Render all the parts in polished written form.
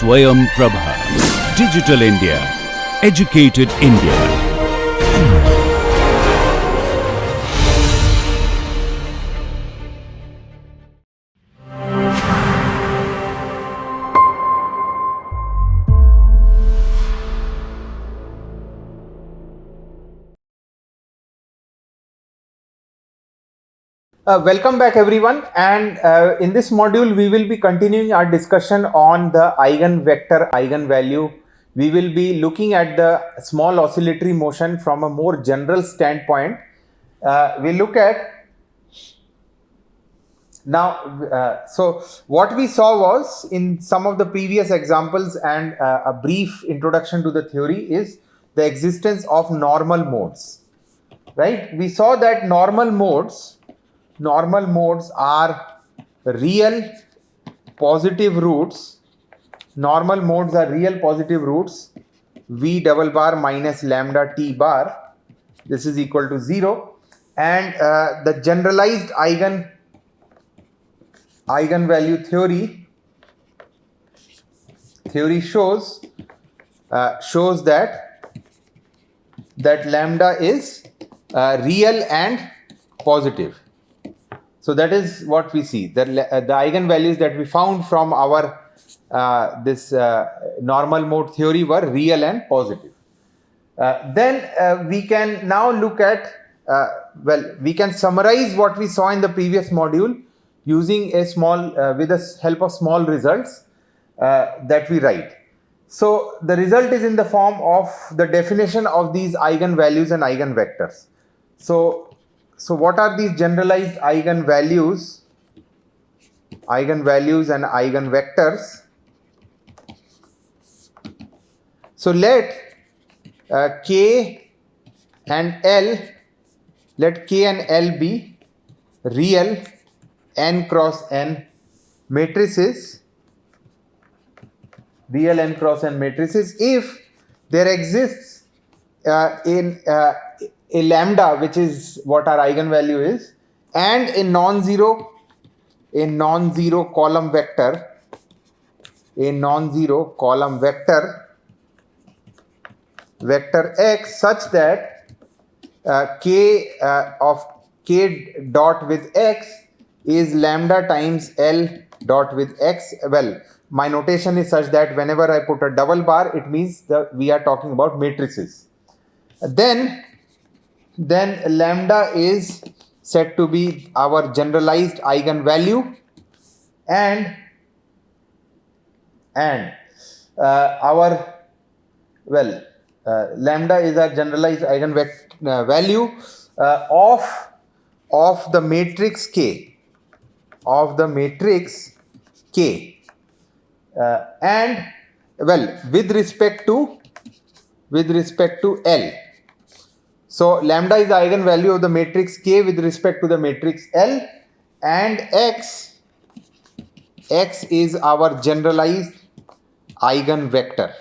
Swayam Prabha. Digital India. Educated India. Welcome back everyone, and in this module we will be continuing our discussion on the eigenvector eigenvalue. We will be looking at the small oscillatory motion from a more general standpoint. We look at now, so what we saw was in some of the previous examples and a brief introduction to the theory is the existence of normal modes, right? We saw that normal modes are real positive roots. Normal modes are real positive roots v double bar minus lambda t bar. This is equal to 0, and the generalized eigenvalue theory shows that lambda is real and positive. So that is what we see. The eigenvalues that we found from our this normal mode theory were real and positive. Then we can now look at, we can summarize what we saw in the previous module using a small, with the help of small results that we write. So the result is in the form of the definition of these eigenvalues and eigenvectors. So what are these generalized eigenvalues and eigenvectors? So let K and L be real n cross n matrices, if there exists a lambda, which is what our eigenvalue is, and a non-zero column vector, vector x, such that k of k dot with x is lambda times L dot with x. Well, my notation is such that whenever I put a double bar, it means that we are talking about matrices. Then lambda is said to be our generalized eigenvalue, and lambda is our generalized eigenvalue of the matrix K, and with respect to L. So lambda is the eigenvalue of the matrix K with respect to the matrix L, and x is our generalized eigenvector.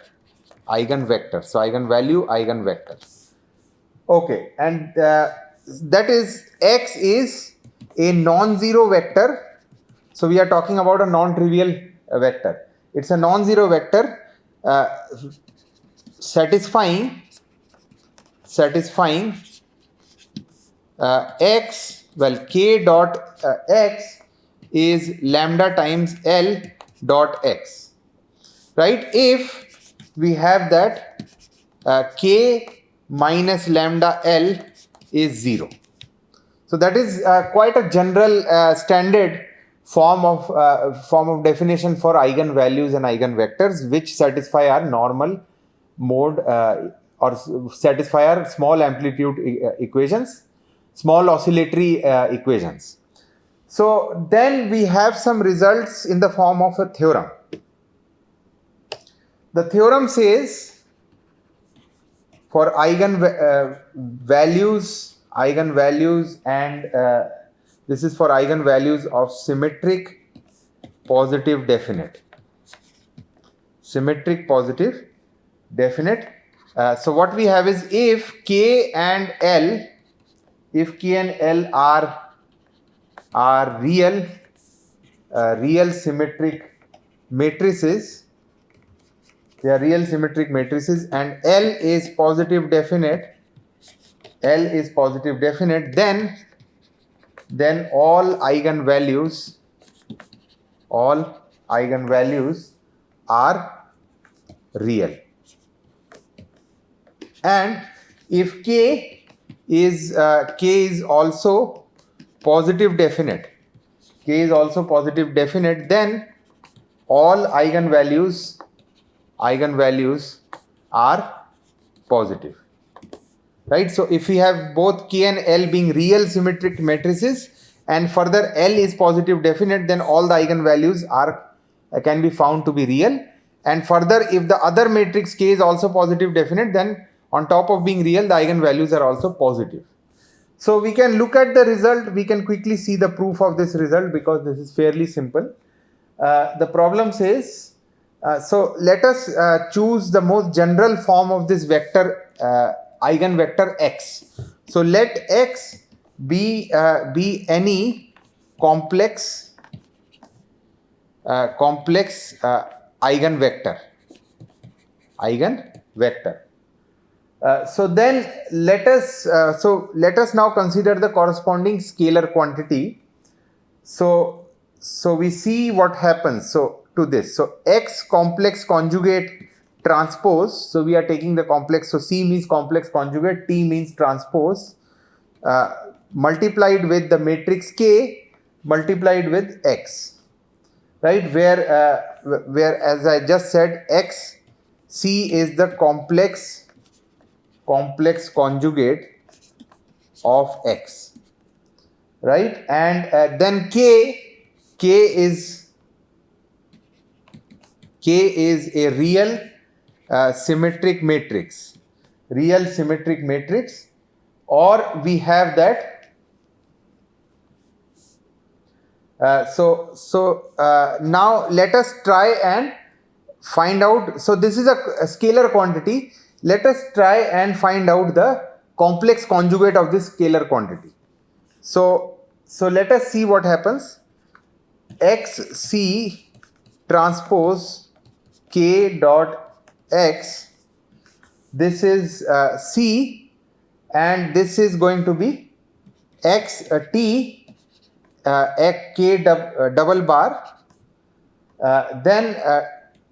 So eigenvalue, eigenvector. Okay, and that is x is a non-zero vector. So we are talking about a non-trivial vector. It's a non-zero vector satisfying x, k dot x is lambda times L dot x, right? If we have that k minus lambda L is 0. So that is quite a general standard form of definition for eigenvalues and eigenvectors, which satisfy our normal mode or satisfy our small amplitude equations, small oscillatory equations. So then we have some results in the form of a theorem. The theorem says for eigenvalues and this is for eigenvalues of symmetric positive definite. So what we have is if K and L are real symmetric matrices, They are real symmetric matrices, and L is positive definite. L is positive definite. Then all eigenvalues are real. And if k is also positive definite, then all eigenvalues are positive. Right? So if we have both K and L being real symmetric matrices, and further L is positive definite, then all the eigenvalues can be found to be real. And further, if the other matrix K is also positive definite, then on top of being real, the eigenvalues are also positive. So we can look at the result. We can quickly see the proof of this result because this is fairly simple. The problem says, so let us choose the most general form of this vector, eigenvector x. So let x be any complex eigenvector. So then let us now consider the corresponding scalar quantity. So we see what happens. So to this, so x complex conjugate transpose. So we are taking the complex. So C means complex conjugate, T means transpose, multiplied with the matrix K multiplied with x. Right, where as I just said, x C is the complex conjugate of x. Right, and then K is a real symmetric matrix. Or we have that. Now let us try and find out. So this is a scalar quantity. Let us try and find out the complex conjugate of this scalar quantity. So let us see what happens. xc transpose k dot x. This is C, and this is going to be x t k double bar, then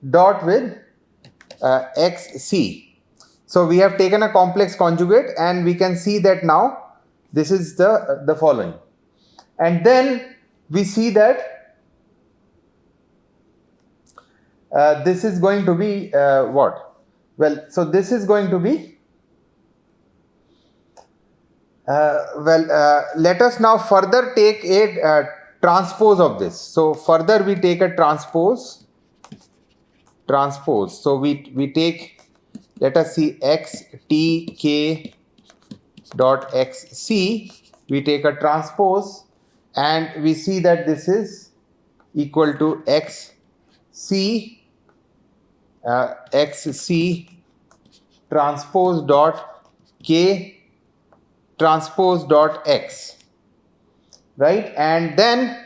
dot with xc. So we have taken a complex conjugate, and we can see that now this is the following. And then we see that this is going to be what? Well, so this is going to be let us now further take a transpose of this. So further we take a transpose. So we take, let us see, x t k dot xc. We take a transpose, and we see that this is equal to xc transpose dot k transpose dot x. Right, and then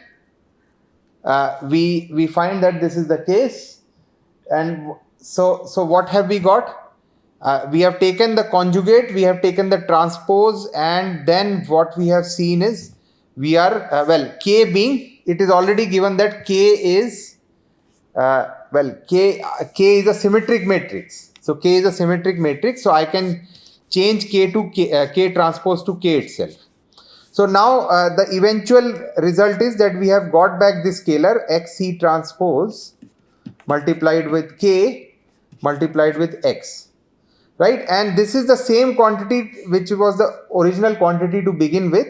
we find that this is the case. And so what have we got? We have taken the conjugate, we have taken the transpose, and then what we have seen is we are k being, it is already given that k is k is a symmetric matrix. So k is a symmetric matrix, so I can change k to k transpose to k itself. So now the eventual result is that we have got back this scalar xc transpose multiplied with k multiplied with x. Right, and this is the same quantity which was the original quantity to begin with.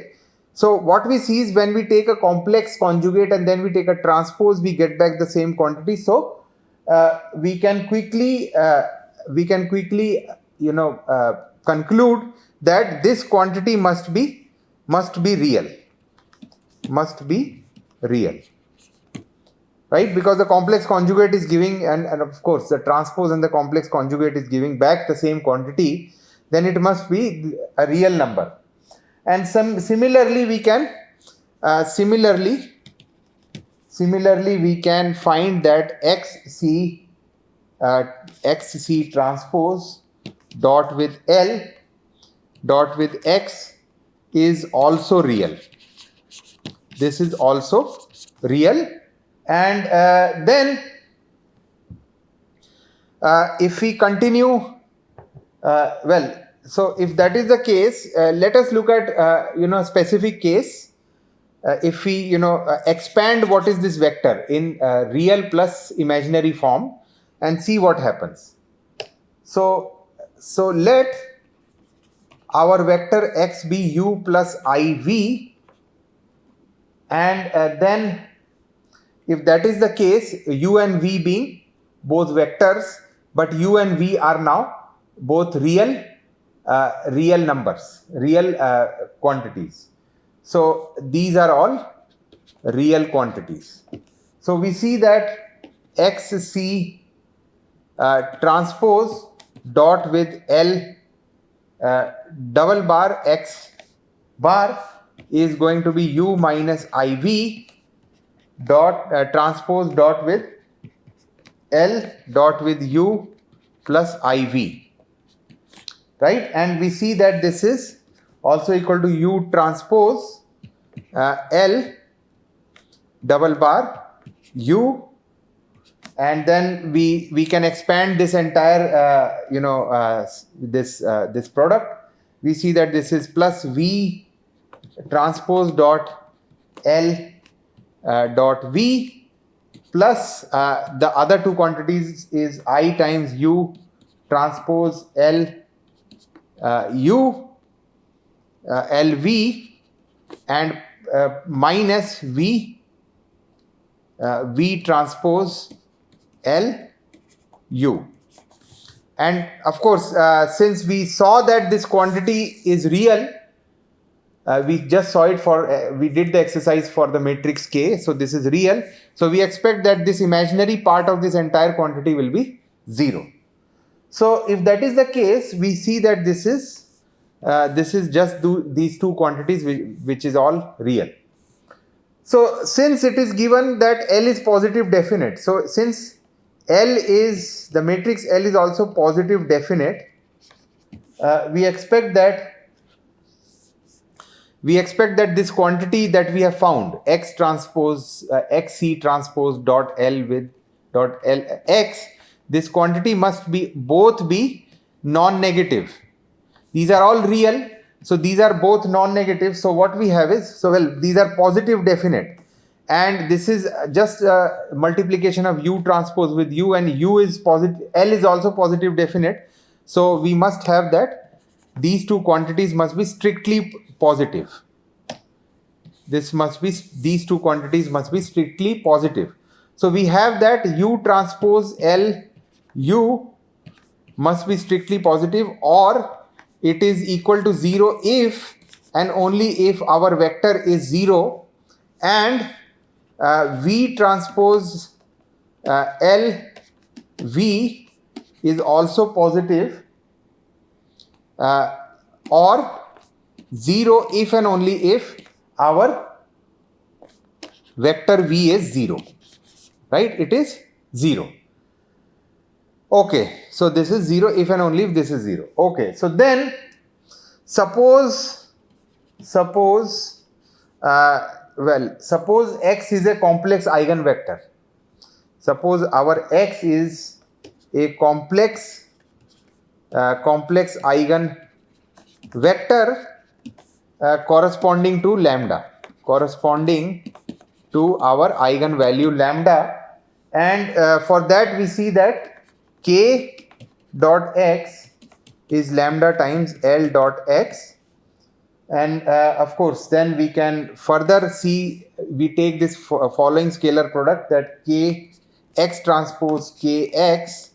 So what we see is when we take a complex conjugate and then we take a transpose, we get back the same quantity. So we can quickly conclude that this quantity must be real. Right, because the complex conjugate is giving, and of course the transpose and the complex conjugate is giving back the same quantity, then it must be a real number. And similarly we can find that xc xc transpose dot with L dot with x is also real. This is also real. And then if we continue, so if that is the case, let us look at specific case. If we expand what is this vector in real plus imaginary form and see what happens. So let our vector x be u plus iv, and then if that is the case, u and v being both vectors, but u and v are now both real numbers, real quantities. So these are all real quantities. So we see that xc transpose dot with L double bar x bar is going to be u minus iv dot transpose dot with L dot with u plus iv, right? And we see that this is also equal to u transpose L double bar u, and then we can expand this entire this product. We see that this is plus v transpose dot L dot v plus the other two quantities is I times u transpose L u lv and minus v v transpose L u. And of course, since we saw that this quantity is real, we just saw it for, we did the exercise for the matrix K, so this is real. So we expect that this imaginary part of this entire quantity will be 0. So if that is the case, we see that this is just these two quantities which is all real. So since it is given that L is positive definite, so since L is, the matrix L is also positive definite, we expect that this quantity that we have found, x transpose xc transpose dot L with dot L x, this quantity must be both be non-negative. These are all real, so these are both non-negative. So what we have is, so well, these are positive definite, and this is just a multiplication of u transpose with u, and u is positive, L is also positive definite. So we must have that these two quantities must be strictly positive. These two quantities must be strictly positive. So we have that u transpose L u must be strictly positive, or it is equal to 0 if and only if our vector is 0 and v transpose L v is also positive, or 0 if and only if our vector v is 0, right? It is 0. Okay, so this is 0 if and only if this is 0. Okay, so then suppose x is a complex eigenvector. Suppose our x is a complex eigenvector corresponding to lambda, corresponding to our eigenvalue lambda, and for that we see that k dot x is lambda times L dot x, and of course then we can further see, we take this following scalar product, that k x transpose kx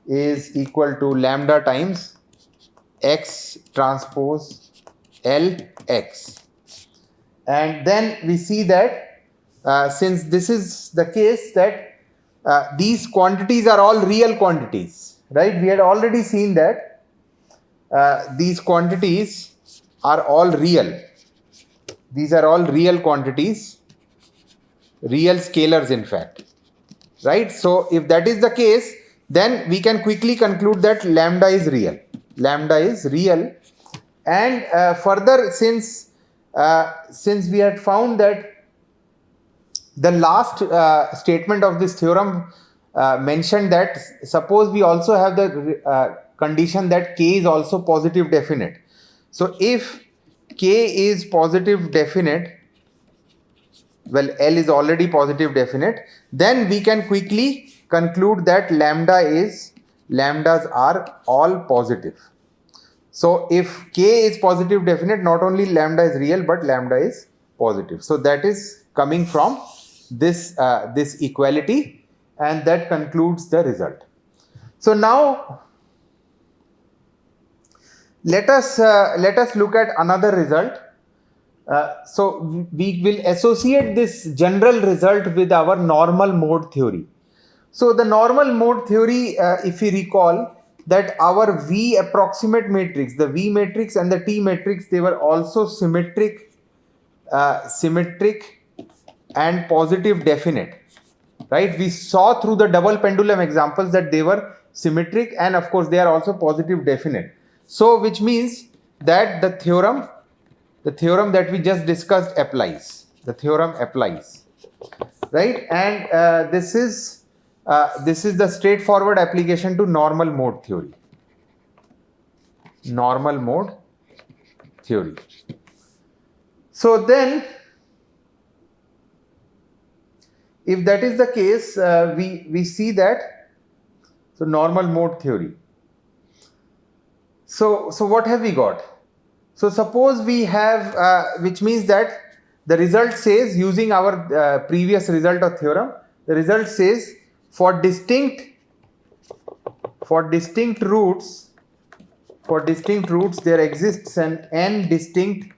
is equal to lambda times x transpose Lx. And then we see that since this is the case that these quantities are all real quantities, right? We had already seen that these quantities are all real. These are all real quantities, real scalars in fact. right? So if that is the case, then we can quickly conclude that lambda is real. Lambda is real. And further, since we had found that the last statement of this theorem mentioned that suppose we also have the condition that k is also positive definite. So if k is positive definite, well, L is already positive definite, then we can quickly conclude that lambdas are all positive. So if k is positive definite, not only lambda is real, but lambda is positive. So that is coming from this equality, and that concludes the result. So now let us look at another result. So we will associate this general result with our normal mode theory. So the normal mode theory, if we recall, that our V approximate matrix, the V matrix and the T matrix, they were also symmetric and positive definite, right? We saw through the double pendulum examples that they were symmetric, and of course they are also positive definite. So which means that the theorem that we just discussed applies. The theorem applies, right? And this is the straightforward application to normal mode theory. Normal mode theory. So then, if that is the case, we see that, so normal mode theory. So what have we got? So suppose we have, which means that the result says, using our previous result of theorem, the result says for distinct roots, there exists an n distinct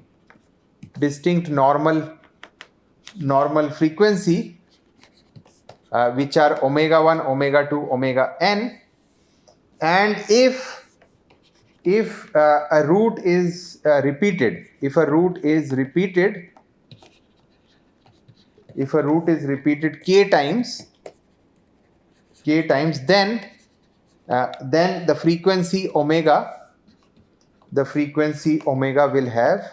normal frequency, which are omega 1, omega 2, omega n, and if a root is repeated, k times, then the frequency omega will have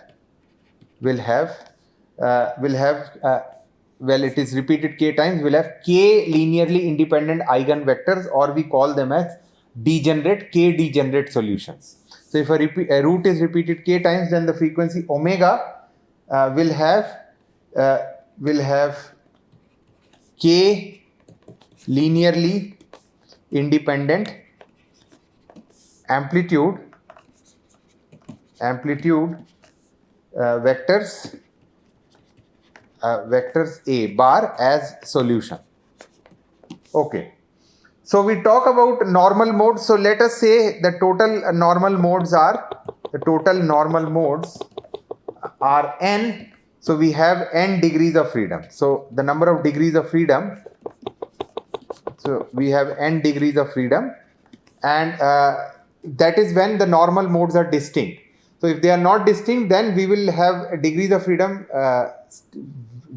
well, it is repeated k times, will have k linearly independent eigenvectors, or we call them as degenerate solutions. So if a root is repeated k times, then the frequency omega will have k linearly independent amplitude vectors A bar as solution. Okay. So we talk about normal modes. So let us say the total normal modes are n. So we have n degrees of freedom. So the number of degrees of freedom. So we have n degrees of freedom, and that is when the normal modes are distinct. So if they are not distinct, then we will have degrees of freedom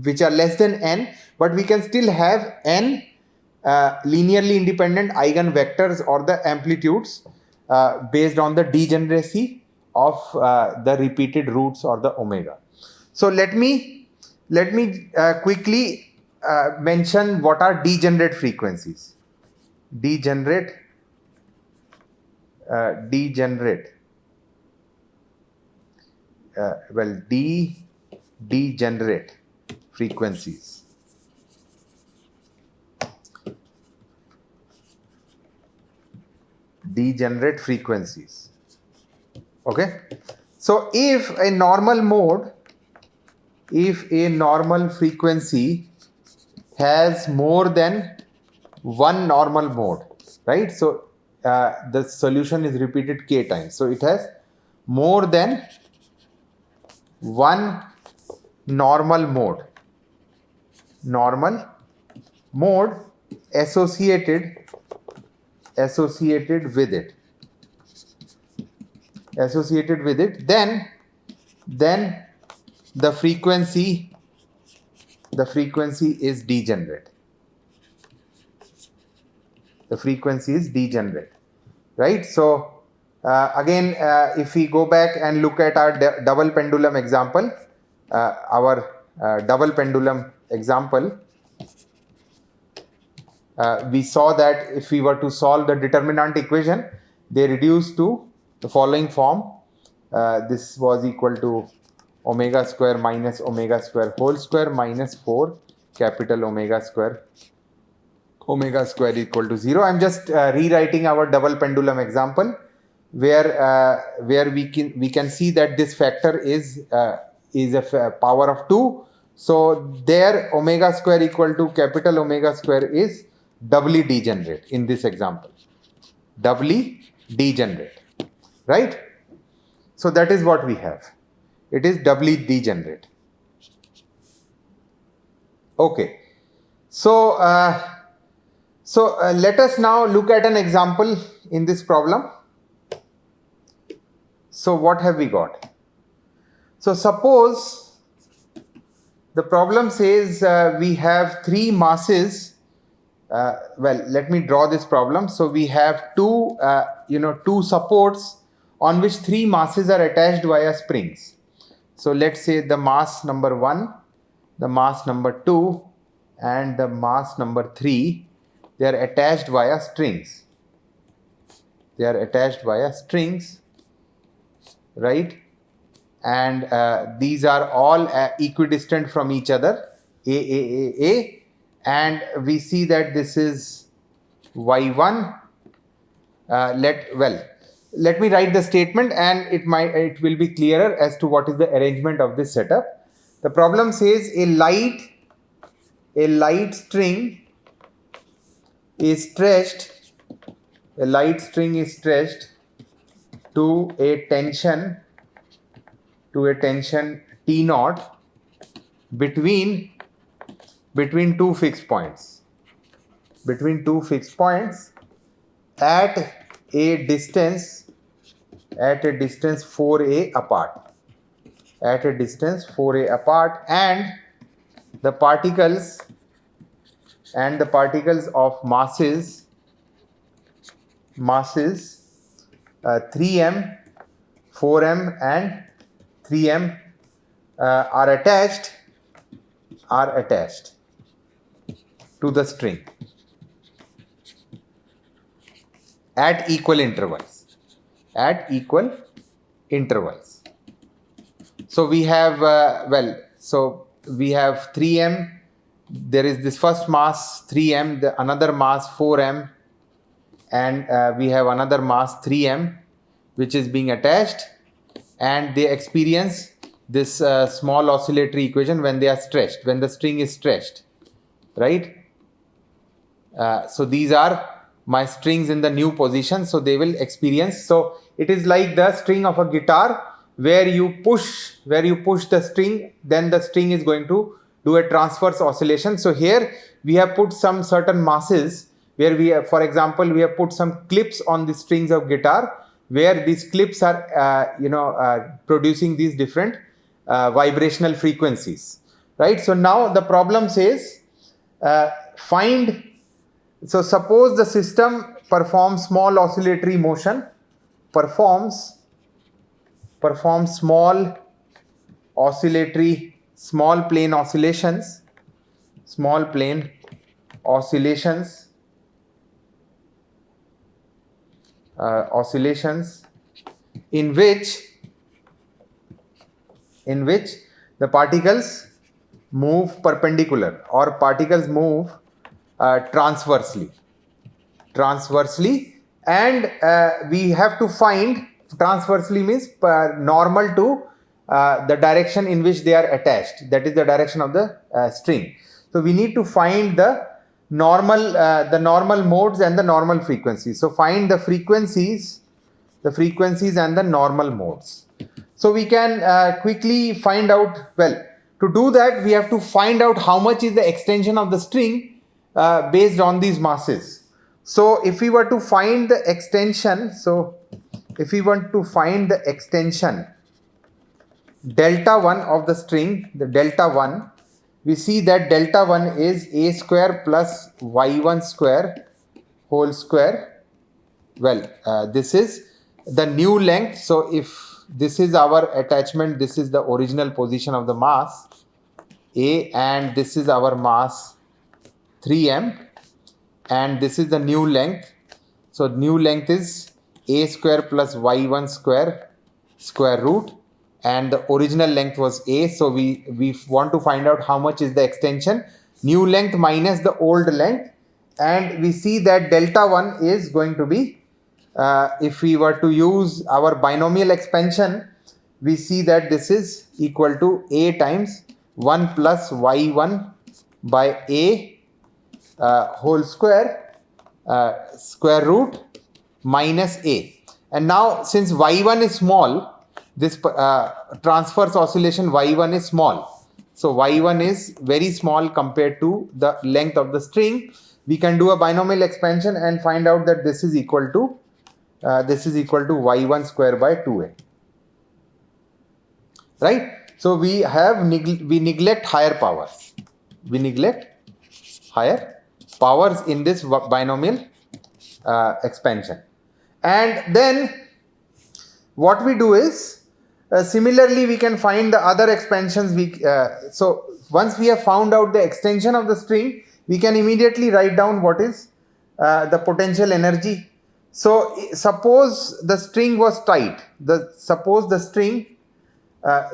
which are less than n, but we can still have n linearly independent eigenvectors or the amplitudes based on the degeneracy of the repeated roots or the omega. So let me quickly mention what are degenerate frequencies. Degenerate frequencies. Degenerate frequencies. Okay. So if a normal frequency has more than one normal mode, right? So the solution is repeated k times. So it has more than one normal mode associated with it, then the frequency is degenerate. The frequency is degenerate, right? So again, if we go back and look at our double pendulum example, we saw that if we were to solve the determinant equation, they reduce to the following form. This was equal to omega square minus omega square whole square minus 4 capital omega square equal to 0. I'm just rewriting our double pendulum example where we can see that this factor is a power of 2. So there omega square equal to capital omega square is doubly degenerate in this example. Doubly degenerate, right? So that is what we have. It is doubly degenerate. Okay. So let us now look at an example in this problem. So what have we got? So suppose the problem says we have three masses. Well, let me draw this problem. So we have two supports on which three masses are attached via springs. So let's say the mass number 1, the mass number 2, and the mass number 3. They are attached via strings. Right? And these are all equidistant from each other. A. And we see that this is y1. Let me write the statement, and it will be clearer as to what is the arrangement of this setup. The problem says a light string is stretched to a tension T naught between two fixed points. At a distance 4a apart. And the particles of masses 3m, 4m, and 3m are attached to the string at equal intervals. So we have we have 3m. There is this first mass 3m, another mass 4m, and we have another mass 3m which is being attached, and they experience this small oscillatory equation when the string is stretched, right? So these are my strings in the new position, so they will experience. So it is like the string of a guitar where you push the string, then the string is going to do a transverse oscillation. So here we have put some certain masses where we have, for example, we have put some clips on the strings of guitar, where these clips are producing these different vibrational frequencies, right? So now the problem says so suppose the system performs small oscillatory motion, performs small plane oscillations in which the particles move perpendicular or particles move transversely, and we have to find, transversely means normal to the direction in which they are attached, that is the direction of the string. So we need to find the normal modes and the normal frequencies. So find the frequencies and the normal modes. So we can quickly find out, to do that we have to find out how much is the extension of the string based on these masses. So if we were to find the extension, delta 1 of the string, the delta 1, we see that delta 1 is a square plus y1 square whole square. Well, this is the new length. So if this is our attachment, this is the original position of the mass A, and this is our mass 3m, and this is the new length. So new length is a square plus y1 square root, and the original length was a. So we want to find out how much is the extension, new length minus the old length, and we see that delta 1 is going to be, if we were to use our binomial expansion, we see that this is equal to a times 1 plus y1 by a whole square, square root minus a. And now since y1 is small, this transverse oscillation y1 is small. So y1 is very small compared to the length of the string. We can do a binomial expansion and find out that this is equal to y1 square by 2a. Right? So we neglect higher powers. We neglect higher powers in this binomial expansion. And then what we do is, similarly we can find the other expansions. So once we have found out the extension of the string, we can immediately write down what is the potential energy. So suppose the string was tight.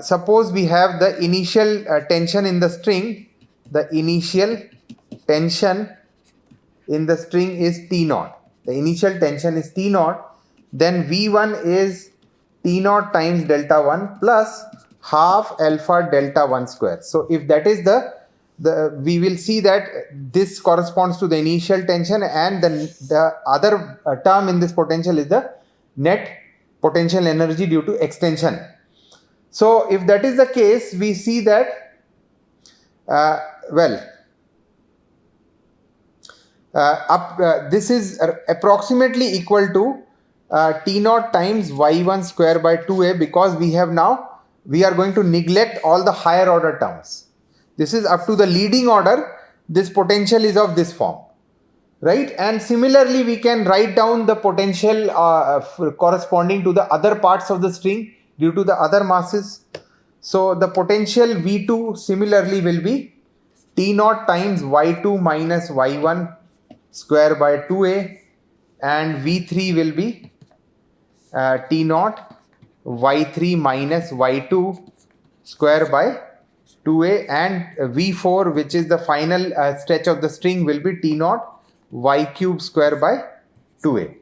Suppose we have the initial tension in the string. The initial tension in the string is T naught. The initial tension is T naught. Then V1 is T naught times delta 1 plus half alpha delta 1 square. So if that is we will see that this corresponds to the initial tension, and the other term in this potential is the net potential energy due to extension. So if that is the case, we see that this is approximately equal to T naught times y1 square by 2a, because we are going to neglect all the higher order terms. This is up to the leading order. This potential is of this form, right? And similarly, we can write down the potential corresponding to the other parts of the string due to the other masses. So the potential V2 similarly will be T naught times y2 minus y1 square by 2a, and V3 will be T naught y3 minus y2 square by 2a, and V4, which is the final stretch of the string, will be T naught y cube square by 2a.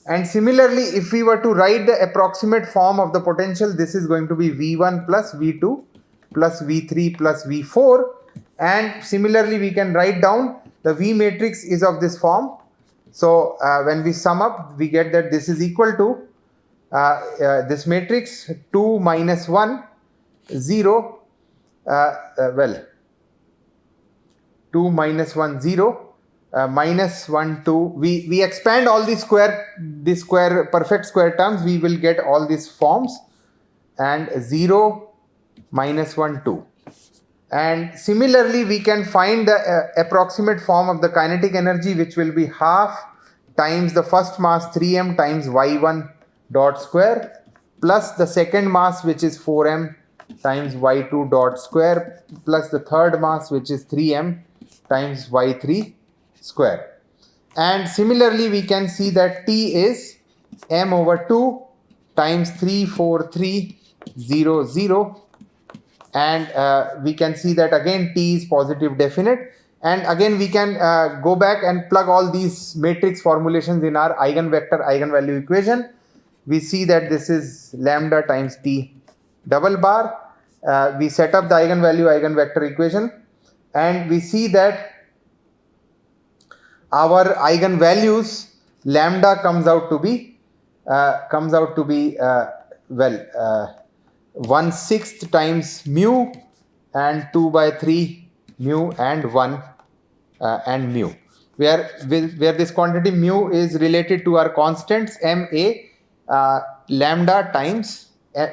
And similarly, if we were to write the approximate form of the potential, this is going to be V1 plus V2 plus V3 plus V4. And similarly, we can write down the V matrix is of this form. So when we sum up, we get that this is equal to this matrix 2 minus 1 0, 2 minus 1 0, minus 1 2. We expand all these perfect square terms, we will get all these forms, and 0 minus 1 2. And similarly, we can find the approximate form of the kinetic energy, which will be half times the first mass 3m times y1 dot square plus the second mass, which is 4m times y2 dot square plus the third mass, which is 3m times y3 square. And similarly, we can see that T is m over 2 times 3 4 3 0 0. And we can see that again T is positive definite. And again we can go back and plug all these matrix formulations in our eigenvector eigenvalue equation. We see that this is lambda times T double bar. We set up the eigenvalue eigenvector equation, and we see that our eigenvalues lambda comes out to be 1/6 times mu, and 2 by 3 mu, and 1 and mu, where this quantity mu is related to our constants ma lambda times ma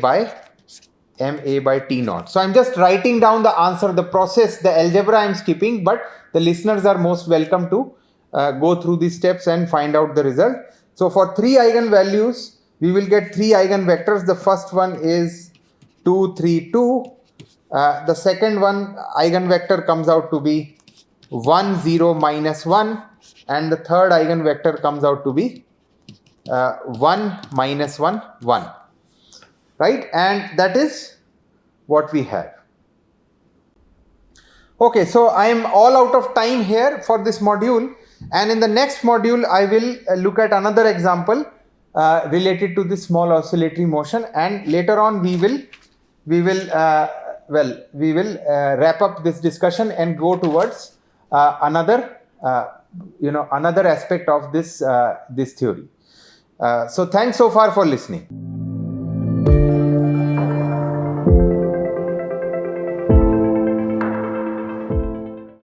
by ma by t naught. So I'm just writing down the answer, the process, the algebra I'm skipping, but the listeners are most welcome to go through these steps and find out the result. So for 3 eigenvalues, we will get 3 eigenvectors. The first one is 2, 3, 2. The second one eigenvector comes out to be 1, 0, minus 1. And the third eigenvector comes out to be 1, minus 1, 1. Right? And that is what we have. Okay, so I am all out of time here for this module. And in the next module, I will look at another example related to this small oscillatory motion. And later on, we will wrap up this discussion and go towards another aspect of this theory. So thanks so far for listening.